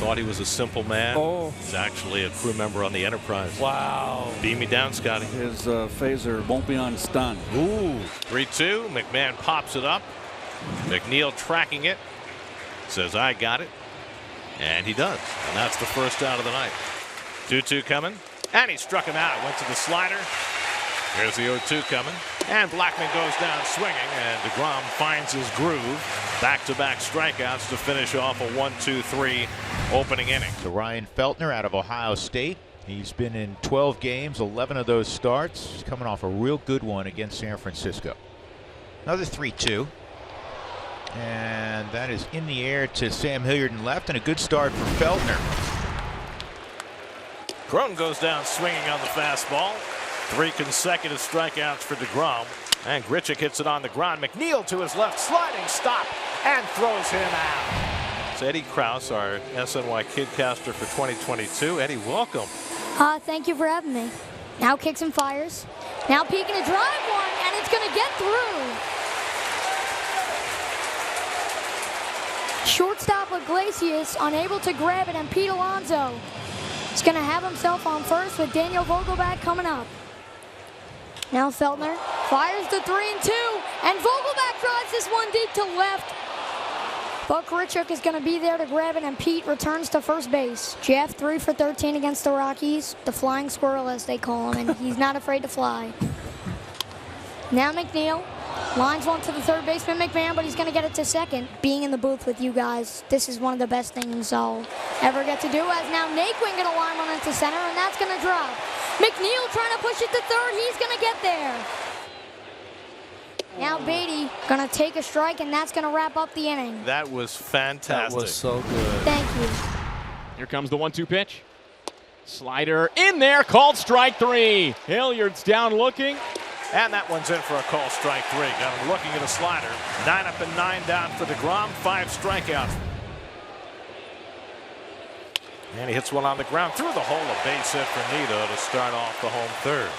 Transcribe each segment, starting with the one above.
thought he was a simple man. Oh. He's actually a crew member on the Enterprise. Wow. Beam me down, Scotty. His phaser won't be on stun. Ooh. 3-2. McMahon pops it up. McNeil tracking it. Says, I got it. And he does. And that's the first out of the night. 2-2 coming. And he struck him out. Went to the slider. Here's the 0-2 coming. And Blackman goes down swinging. And DeGrom finds his groove. Back-to-back strikeouts to finish off a 1-2-3 opening inning. To Ryan Feltner out of Ohio State. He's been in 12 games, 11 of those starts. He's coming off a real good one against San Francisco. Another 3-2. And that is in the air to Sam Hilliard in left, and a good start for Feltner. Cron goes down swinging on the fastball. 3 consecutive strikeouts for DeGrom. And Grichuk hits it on the ground. McNeil to his left, sliding stop, and throws him out. It's Eddie Krause, our SNY Kidcaster for 2022. Eddie, welcome. Thank you for having me. Now kicks and fires. Now peeking to drive one, and it's going to get through. Shortstop Iglesias unable to grab it, and Pete Alonso is going to have himself on first with Daniel Vogelback coming up. Now Feltner fires the 3-2, and Vogelback drives this one deep to left. But Grichuk is going to be there to grab it, and Pete returns to first base. Jeff 3 for 13 against the Rockies, the flying squirrel as they call him, and he's not afraid to fly. Now McNeil lines one to the third baseman McMahon, but he's going to get it to second. Being in the booth with you guys, this is one of the best things I'll ever get to do, as now Naquin going to line one into center, and that's going to drop. McNeil trying to push it to third. He's going to get there. Now Beatty going to take a strike, and that's going to wrap up the inning. That was fantastic. That was so good. Thank you. Here comes the 1-2 pitch. Slider in there, called strike 3. Hilliard's down looking. And that one's in for a call, strike 3. Got him looking at a slider. 9 up and 9 down for DeGrom. 5 strikeouts. And he hits one on the ground through the hole. A base hit for Nito to start off the home third.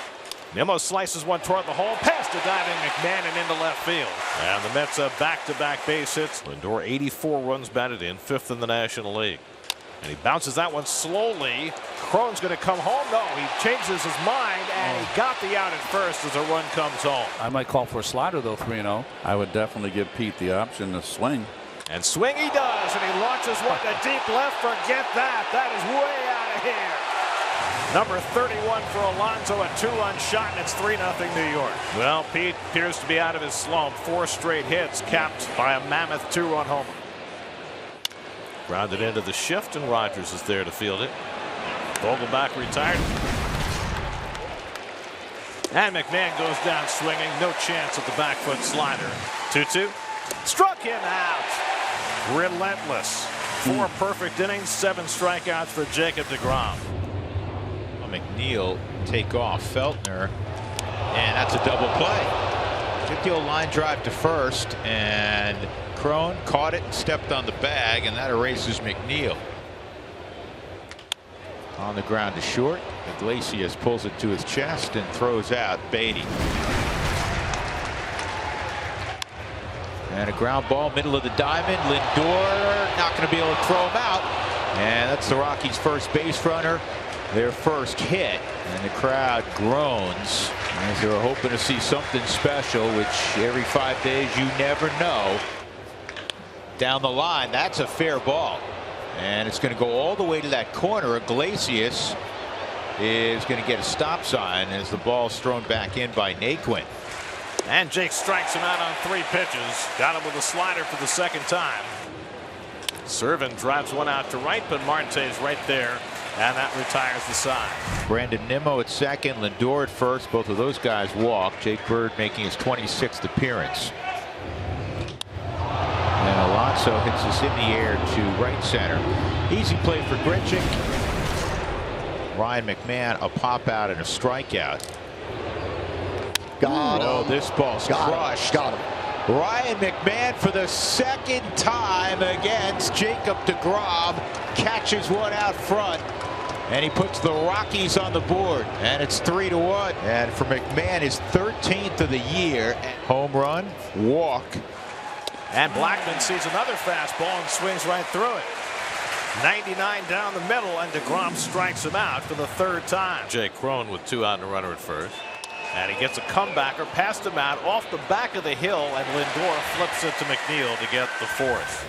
Nimmo slices one toward the hole, past a diving McMahon and into left field. And the Mets have back-to-back base hits. Lindor 84 runs batted in, 5th in the National League. And he bounces that one slowly. Cron's going to come home. No, he changes his mind, and he got the out at first as a run comes home. I might call for a slider, though, 3-0. I would definitely give Pete the option to swing. And swing he does, and he launches one to deep left. Forget that. That is way out of here. Number 31 for Alonso, a 2-run shot, and it's 3-0 New York. Well, Pete appears to be out of his slump. 4 straight hits, capped by a mammoth 2-run homer. Grounded into the shift, and Rogers is there to field it. Vogelback retired. And McMahon goes down swinging. No chance at the back foot slider. 2-2. Struck him out. Relentless. 4 perfect innings, 7 strikeouts for Jacob DeGrom. McNeil take off Feltner, and that's a double play. Took the old line drive to first, and Cron caught it and stepped on the bag, and that erases McNeil. On the ground to short. Iglesias pulls it to his chest and throws out Beatty. And a ground ball, middle of the diamond. Lindor not going to be able to throw him out. And that's the Rockies' first base runner. Their first hit, and the crowd groans as they're hoping to see something special, which every 5 days you never know. Down the line, that's a fair ball, and it's going to go all the way to that corner. Iglesias is going to get a stop sign as the ball's thrown back in by Naquin. And Jake strikes him out on 3 pitches. Got him with a slider for the second time. Servin drives one out to right, but Marte's right there. And that retires the side. Brandon Nimmo at second, Lindor at first. Both of those guys walk. Jake Bird making his 26th appearance. And Alonso hits this in the air to right center. Easy play for Grichuk. Ryan McMahon, a pop out and a strikeout. Oh, this ball's crushed. Got him. Ryan McMahon for the second time against Jacob DeGrom catches one out front, and he puts the Rockies on the board, and it's 3-1. And for McMahon, his 13th of the year. Home run, walk. And Blackman sees another fastball and swings right through it. 99 down the middle, and DeGrom strikes him out for the third time. Jay Cron with 2 out and a runner at first. And he gets a comebacker past him out off the back of the hill, and Lindor flips it to McNeil to get the 4th.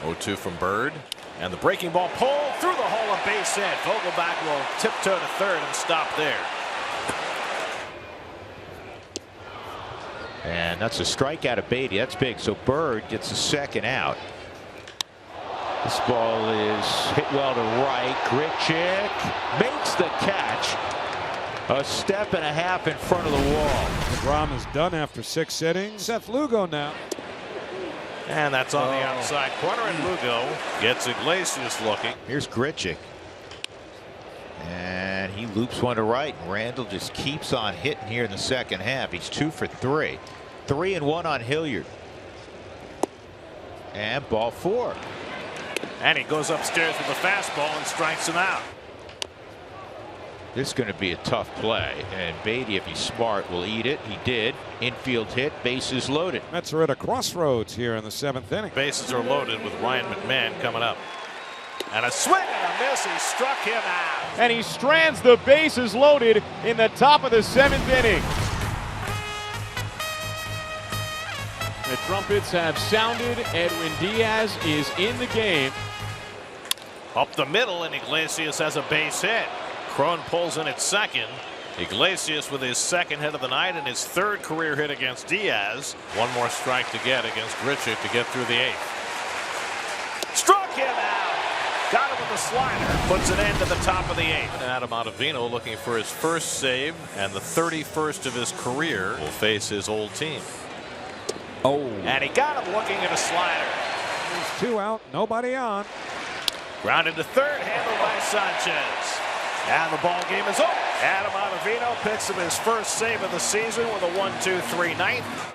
0-2 from Bird. And the breaking ball pulled through the hole of base hit. Vogelbach will tiptoe to third and stop there. And that's a strikeout of Beatty. That's big. So Bird gets a second out. This ball is hit well to right. Grichuk makes the catch. A step and a half in front of the wall. DeGrom is done after 6 innings. Seth Lugo now. And that's on the outside corner, and Lugo gets Iglesias looking. Here's Grichuk. And he loops one to right. Randall just keeps on hitting here in the second half. He's 2 for 3. 3 and 1 on Hilliard. And ball 4. And he goes upstairs with a fastball and strikes him out. This is going to be a tough play, and Beatty, if he's smart, will eat it. He did. Infield hit, bases loaded. Mets are at a crossroads here in the 7th inning. Bases are loaded with Ryan McMahon coming up. And a swing and a miss. He struck him out. And he strands the bases loaded in the top of the 7th inning. The trumpets have sounded. Edwin Diaz is in the game. Up the middle, and Iglesias has a base hit. Cron pulls in at second. Iglesias with his 2nd hit of the night and his 3rd career hit against Diaz. One more strike to get against Grichuk to get through the 8th. Struck him out. Got him with a slider. Puts an end to the top of the 8th. And Adam Ottavino looking for his 1st save and the 31st of his career. Will face his old team. And he got him looking at a slider. There's 2 out, nobody on. Grounded to third, handled by Sanchez. And the ball game is over. Adam Ottavino picks up his 1st save of the season with a 1-2-3 ninth.